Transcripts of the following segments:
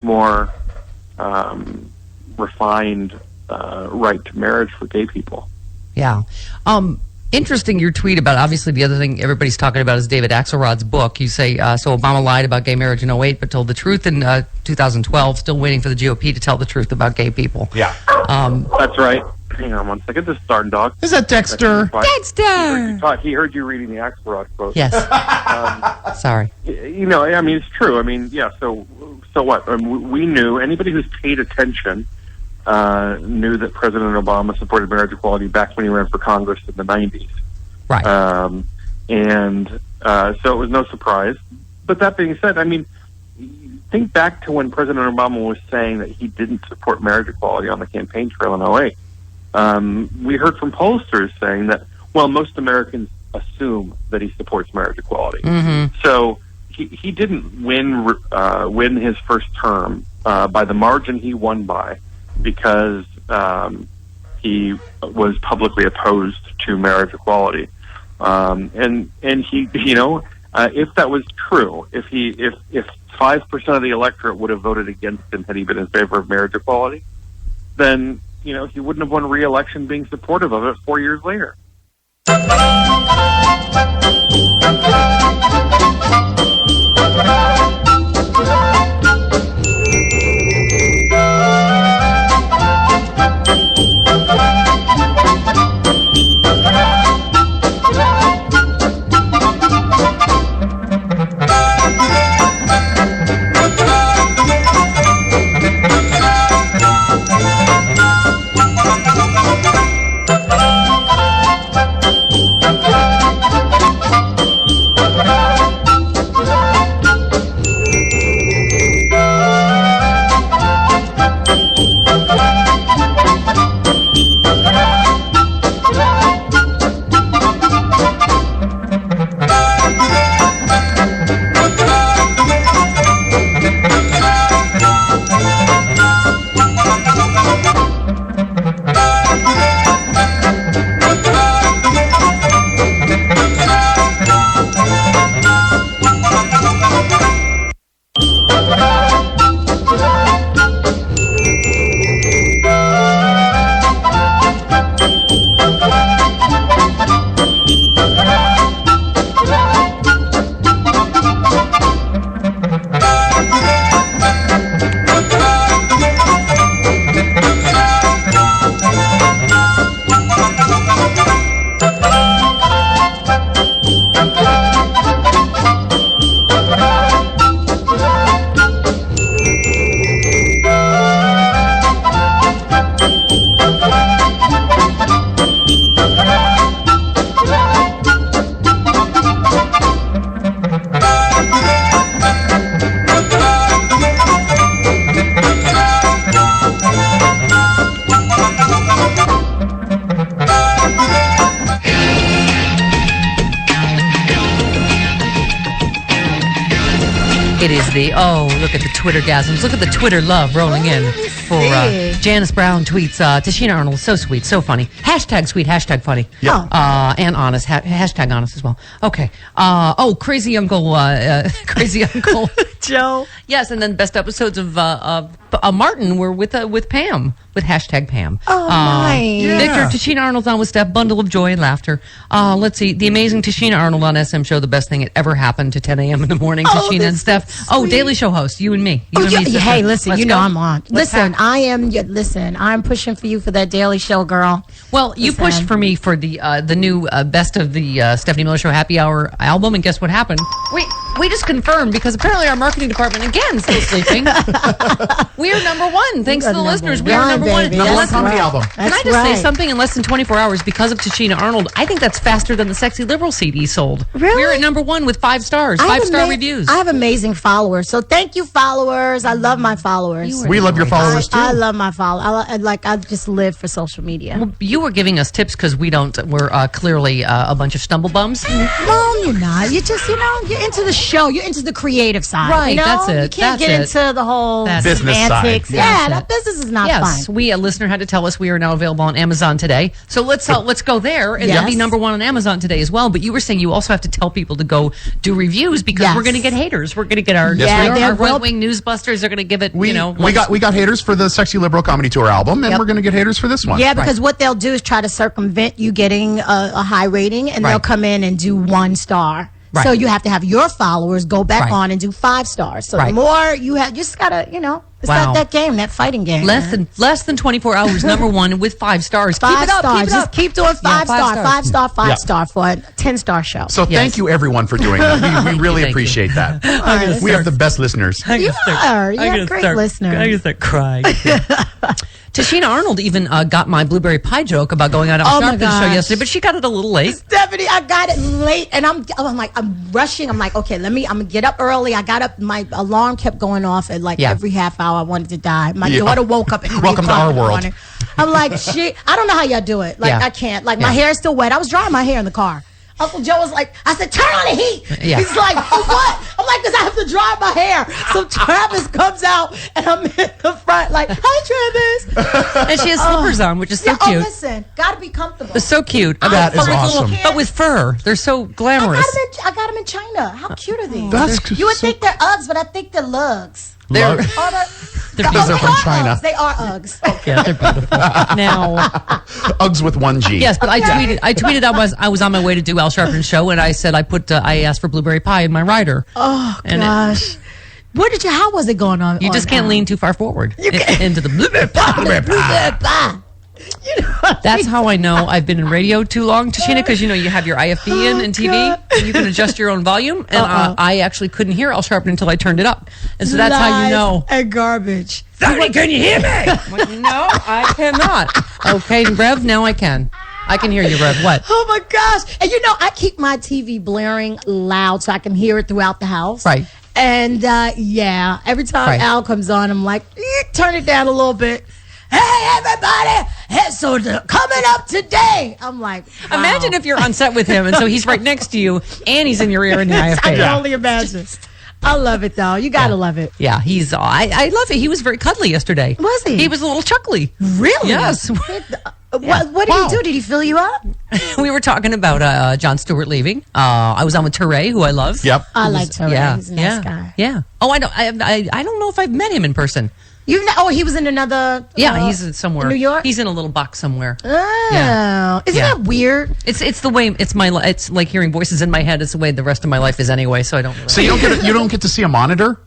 more refined right to marriage for gay people. Yeah. Interesting, your tweet about, obviously, the other thing everybody's talking about is David Axelrod's book. You say, so Obama lied about gay marriage in 2008, but told the truth in 2012, still waiting for the GOP to tell the truth about gay people. Yeah. That's right. Hang on one second. This is Darn Dog. Is that Dexter? Dexter! He heard you reading the Axelrod quote. Yes. Sorry. I mean, it's true. I mean, yeah, so what? We knew, anybody who's paid attention knew that President Obama supported marriage equality back when he ran for Congress in the 90s. Right. So it was no surprise. But that being said, I mean, think back to when President Obama was saying that he didn't support marriage equality on the campaign trail in 2008. We heard from pollsters saying that, well, most Americans assume that he supports marriage equality. Mm-hmm. So he didn't win his first term by the margin he won by, because he was publicly opposed to marriage equality, and he, if that was true, if 5% of the electorate would have voted against him had he been in favor of marriage equality, then he wouldn't have won re-election being supportive of it 4 years later. It is look at the Twitter-gasms. Look at the Twitter love rolling in for Janice Brown tweets, Tashina Arnold, so sweet, so funny. Hashtag sweet, hashtag funny. Yeah. And honest, hashtag honest as well. Okay. Crazy Uncle Joe. Yes, and then best episodes of Martin were with Pam, with hashtag Pam. Oh, nice. Victor, Tashina Arnold's on with Steph, bundle of joy and laughter. Let's see, the amazing Tashina Arnold on SM Show, the best thing that ever happened to 10 a.m. in the morning. Tashina and Steph. Daily Show host, you and me. Hey, listen, Let's you know go. I'm on. I'm pushing for you for that Daily Show, girl. Well, you pushed for me for the new best of the Stephanie Miller Show Happy Hour album, and guess what happened? We just confirmed, because apparently our marketing department, again, still sleeping. We are number one, thanks to the listeners. We are number one. Number one comedy album. Can I just say something? In less than 24 hours, because of Tashina Arnold, I think that's faster than the Sexy Liberal CD sold. Really? We're at number one with 5 stars, 5-star reviews. I have amazing followers, so thank you, followers. I love my followers. We love your followers, too. I love my followers. I just live for social media. Well, you were giving us tips because we're clearly a bunch of stumble bums. No, you're not. You just, you're into the show. You're into the creative side. Right, You know? that's it, You can't that's get it. into the whole That's it. Business side. semantics. Yeah. Yeah, That's that business is not Yes, fun. a listener had to tell us we are now available on Amazon today. So let's go there and Yes. be number one on Amazon today as well. But you were saying you also have to tell people to go do reviews because Yes. we're going to get haters. We're going to get our, Yes, we are. our right-wing newsbusters are going to give it, We got haters for the Sexy Liberal Comedy Tour album, and Yep. we're going to get haters for this one. Yeah, because what they'll do is try to circumvent you getting a high rating, and they'll Right. come in and do 1 star. Right. So you have to have your followers go back Right. on and do 5 stars. So Right. the more you have, you just gotta, it's Wow. that game, that fighting game. less than 24 hours, number one with 5 stars. 5 keep it up, stars. keep it Just up. keep doing 5 5 star, stars. 5 star, 5 Yeah. star for a 10-star show. So Yes. thank you, everyone, for doing that. We really Thank you. appreciate that. Yes. We have the best listeners. You are. You have great listeners. start crying. Tashina Arnold even got my blueberry pie joke about going on Oh, my Sharpton's show gosh. yesterday, but she got it a little late. Stephanie, I got it late, and I'm rushing. I'm like, okay, I'm gonna get up early. I got up. My alarm kept going off at like Yeah. every half hour. I wanted to die. My Yeah. daughter woke up at 3 Welcome to o'clock our in the world. morning. I'm like, shit. I don't know how y'all do it. Like, Yeah. I can't. Like, my Yeah. hair is still wet. I was drying my hair in the car. Uncle Joe was like, I said, turn on the heat. Yeah. He's like, for what? I'm like, because I have to dry my hair. So Travis comes out, and I'm in the front, like, hi, Travis. And she has slippers on, which is so Yeah, cute. Oh, listen, gotta be comfortable. It's so cute. That But is with awesome. but with fur. They're so glamorous. I got them in China. How cute are these? That's You would think they're Uggs, but I think they're lugs. They're- Love- Oh, These are from China. Uggs. They are Uggs. Yeah, they're beautiful. Now, Uggs with 1 G. yes, but I tweeted I was on my way to do Al Sharpton's show, and I said I asked for blueberry pie in my rider. Oh, And gosh. How was it going on? You just can't lean too far forward into the blueberry pie. Blueberry pie. That's how I know I've been in radio too long, Tashina, because you have your IFB in and TV, God. and you can adjust your own volume. And I actually couldn't hear Al Sharpton until I turned it up, and so that's how you know. And garbage. Sonny, can you hear me? I'm like, no, I cannot. Okay, Rev, now I can. I can hear you, Rev. What? Oh my gosh. And I keep my TV blaring loud so I can hear it throughout the house. Right. And every time Right. Al comes on, I'm like, turn it down a little bit. Hey, everybody. Hey, so coming up today. I'm like, wow. Imagine if you're on set with him, and so he's right next to you, and he's in your ear in the I IFB. can only imagine. I love it, though. You got to love it. Yeah, he's. I love it. He was very cuddly yesterday. Was he? He was a little chuckly. Really? Yes. What did he do? Did he fill you up? We were talking about Jon Stewart leaving. I was on with Teray, who I love. Yep. I like Terry. Yeah, He's a nice yeah, guy. yeah. Oh, I don't know if I've met him in person. He was in another. Yeah, he's somewhere. New York? He's in a little box somewhere. Oh, Yeah. isn't Yeah. that weird? It's the way it's it's like hearing voices in my head. It's the way the rest of my life is anyway. So I don't. Really So you don't get to see a monitor?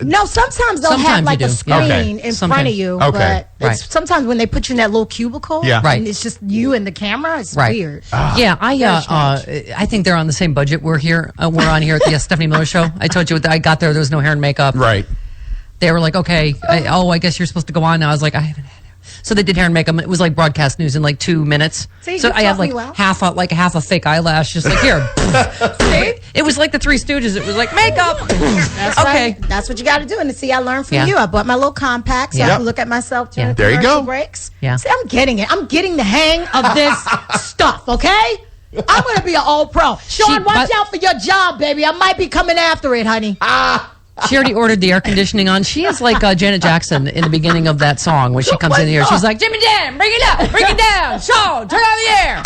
No, sometimes they'll Sometimes have like you a do. screen Okay. in front Sometimes. of you. Okay. But Right. sometimes when they put you in that little cubicle, Yeah. Right. and it's just you and the camera, it's Right. weird. Yeah, I think they're on the same budget. We're on here at the Stephanie Miller Show. I told you I got there was no hair and makeup. Right. They were like, okay, I guess you're supposed to go on now. I was like, I haven't had hair. So they did hair and makeup. It was like broadcast news in like 2 minutes. See, so you I had taught me like well. half a fake eyelash, just like here. See? It was like the Three Stooges. It was like makeup. That's okay. right. That's what you got to do. And see, I learned from Yeah. you. I bought my little compact so Yeah. I can look at myself during Yeah. the There you commercial go. breaks. Yeah. See, I'm getting it. I'm getting the hang of this stuff, okay? I'm going to be an old pro. Sean, watch out for your job, baby. I might be coming after it, honey. She already ordered the air conditioning on. She is like Janet Jackson in the beginning of that song when she comes in here. She's like, Jimmy Dan, bring it up, bring it down. Sean, turn on the air.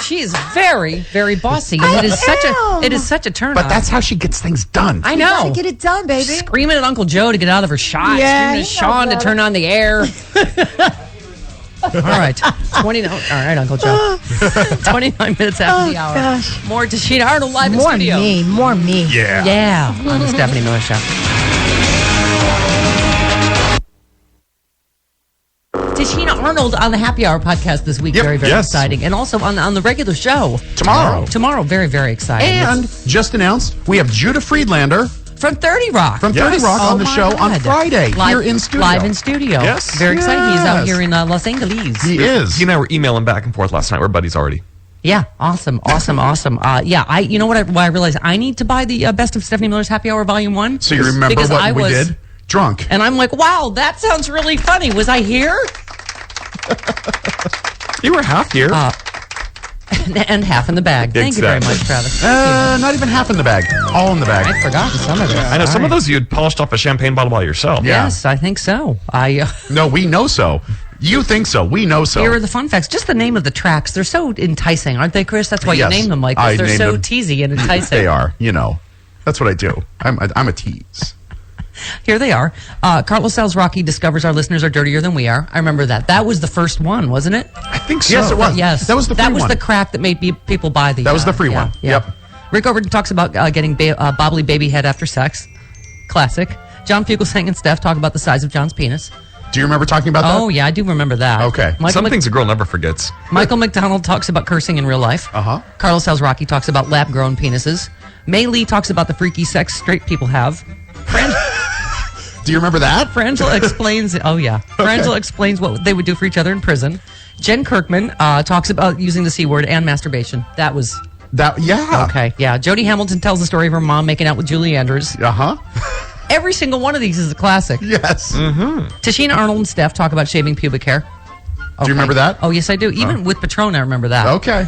She is very, very bossy. And it is such a turn But on. that's how she gets things done. I You know. got to get it done, baby. Screaming at Uncle Joe to get out of her shot. Yeah, Screaming he at Sean knows to turn on the air. All right. 29. All right, Uncle Joe. 29 minutes after the hour. gosh. More Tashina Arnold live in More studio. me. More me. Yeah. Yeah, on the Stephanie Miller Show. Tashina Arnold on the Happy Hour podcast this week. Yep, Very, very yes. exciting. And also on the regular show. Tomorrow. Tomorrow, very, very exciting. And just announced, we have Judah Friedlander from 30 Rock. from Yes. 30 Rock on the my show on God. Friday here in studio. Live in studio. Yes. Very exciting. He's out Yes. here in Los Angeles. He is. He and I were emailing back and forth last night. We're buddies already. Yeah, awesome. You know what I realized? I need to buy the Best of Stephanie Miller's Happy Hour Volume 1. So you remember Because what I we was- did? Drunk. And I'm like, wow, that sounds really funny. Was I here? You were half here. And half in the bag. Thank you very much, Travis. Not even half in the bag. All in the bag. I'd forgotten some of this. I know some of those you'd polished off a champagne bottle by yourself. Yeah. Yes, I think so. No, we know so. You think so. We know so. Here are the fun facts. Just the name of the tracks. They're so enticing, aren't they, Chris? That's why you name them like this. They're so teasy and enticing. They are. That's what I do. I'm a tease. Here they are. Carlos Sal's Rocky discovers our listeners are dirtier than we are. I remember that. That was the first one, wasn't it? I think so. Yes, it was. Yes. That was the free one. That was the crack that made people buy the... That was the free one. Yeah. Yep. Rick Overton talks about getting bobbly baby head after sex. Classic. John Fugelsang and Steph talk about the size of John's penis. Do you remember talking about that? Oh, yeah, I do remember that. Okay. Some things a girl never forgets. Michael McDonald talks about cursing in real life. Uh-huh. Carlos Sal's Rocky talks about lab-grown penises. May Lee talks about the freaky sex straight people have. Do you remember that? Frangela explains... Oh, yeah. Frangela explains what they would do for each other in prison. Jen Kirkman talks about using the C word and masturbation. That was... Yeah. Okay, yeah. Jody Hamilton tells the story of her mom making out with Julie Andrews. Uh-huh. Every single one of these is a classic. Yes. Mm-hmm. Tashina Arnold and Steph talk about shaving pubic hair. Do you remember that? Oh, yes, I do. Even with Patron, I remember that. Okay.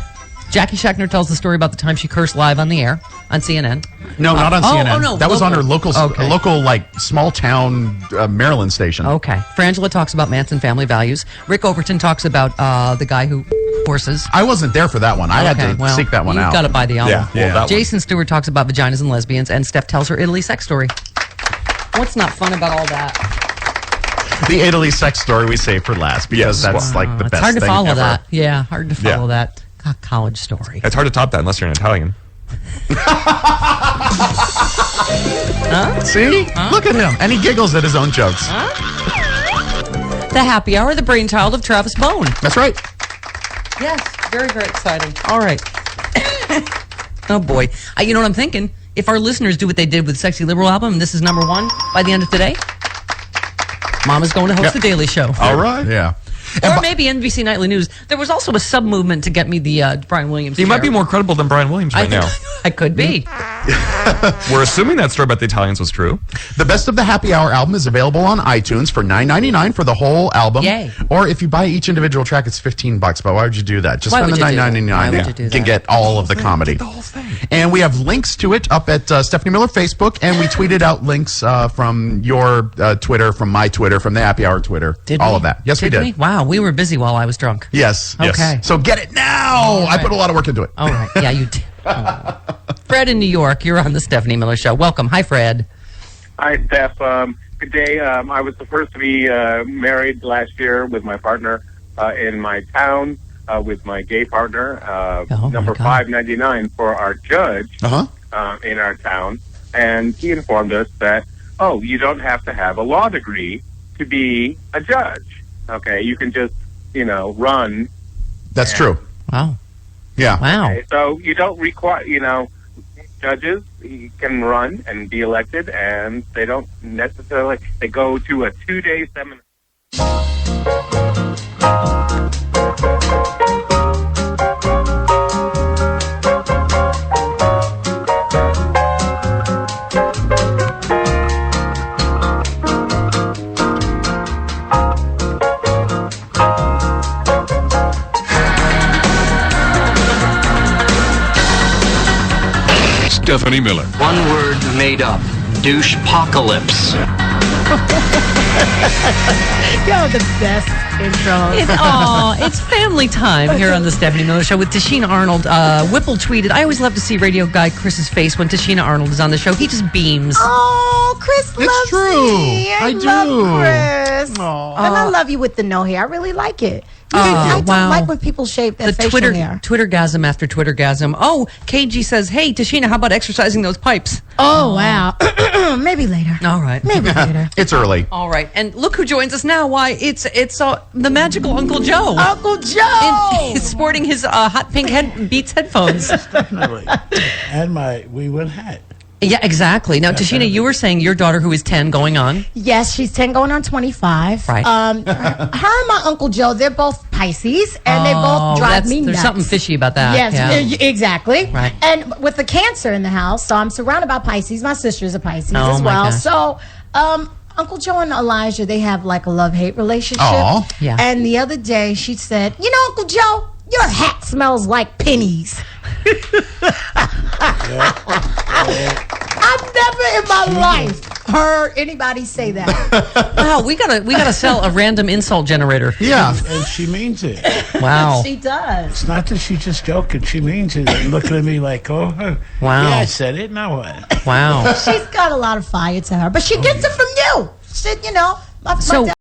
Jackie Schachner tells the story about the time she cursed live on the air on CNN. No, not on CNN. Oh, no. That was on her local, Okay. small town Maryland station. Okay. Frangela talks about Manson family values. Rick Overton talks about the guy who horses. I wasn't there for that one. I had to seek that one out. You've got to buy the album. Yeah. Jason Stewart talks about vaginas and lesbians, and Steph tells her Italy sex story. What's not fun about all that? The Italy sex story we save for last because that's like the best thing It's hard to follow ever. that. Yeah, hard to follow that college story. It's hard to top that unless you're an Italian. See? Look at him. And he giggles at his own jokes. The Happy Hour, the brainchild of Travis Bone. That's right. Yes, very, very exciting. All right. Oh, boy. You know what I'm thinking? If our listeners do what they did with Sexy Liberal album, and this is number 1 by the end of today, Mama's going to host The Daily Show. All right. Yeah. Or maybe NBC Nightly News. There was also a sub-movement to get me the Brian Williams You chair. might be more credible than Brian Williams right now. I could be. We're assuming that story about the Italians was true. The Best of the Happy Hour album is available on iTunes for $9.99 for the whole album. Yay. Or if you buy each individual track, it's $15. But why would you do that? Just Why spend would the you do that? $9.99. Why would you do You can that? get all of the comedy. The whole thing. And we have links to it up at Stephanie Miller Facebook, and we tweeted out links from your Twitter, from my Twitter, from the Happy Hour Twitter. Did all we? of that. Yes, we did. Wow, we were busy while I was drunk. Yes. Okay. So get it now. I put a lot of work into it. All right. Yeah, you did. Oh. Fred in New York, you're on the Stephanie Miller Show. Welcome. Hi, Fred. Hi, Steph. Good day. I was the first to be married last year with my partner in my town with my gay partner, number 599 for our judge in our town. And he informed us that, you don't have to have a law degree to be a judge. Okay, you can just, run. That's true. Wow. Yeah. Wow. Okay, so you don't require, judges can run and be elected, and they don't necessarily, they go to a 2-day seminar. Stephanie Miller. One word made up. Douche-pocalypse. Yo, the best intro. It's family time here on the Stephanie Miller Show with Tashina Arnold. Whipple tweeted, I always love to see radio guy Chris's face when Tashina Arnold is on the show. He just beams. Oh, Chris loves true. me. I do. love Chris. And I love you with the no hair. I really like it. I don't like when people shave their facial hair. Twittergasm after Twittergasm. Oh, KG says, hey, Tashina, how about exercising those pipes? Oh, wow. Maybe later. All right. Maybe later. It's early. All right. And look who joins us now. Why, it's the magical Uncle Joe. Uncle Joe! He's sporting his hot pink Beats headphones. Definitely. And my wee-win hat. Yeah, exactly. Now, Tashina, you were saying your daughter, who is 10, going on. Yes, she's 10 going on 25. Right. Her and my Uncle Joe, they're both Pisces, and they both drive me nuts. There's something fishy about that. Yes, exactly. Right. And with the Cancer in the house, so I'm surrounded by Pisces. My sister's a Pisces Oh, as my well. gosh. So, Uncle Joe and Elijah, they have like a love-hate relationship. Aw. Yeah. And the other day, she said, Uncle Joe, Your hat smells like pennies. I've never in my life heard anybody say that. Wow, we gotta sell a random insult generator. Yeah. And she means it. Wow. She does. It's not that she's just joking. She means it. And looking at me like, oh, Wow. yeah, I said it. Now what? Wow. She's got a lot of fire to her, but she gets it from you. She, my So- dad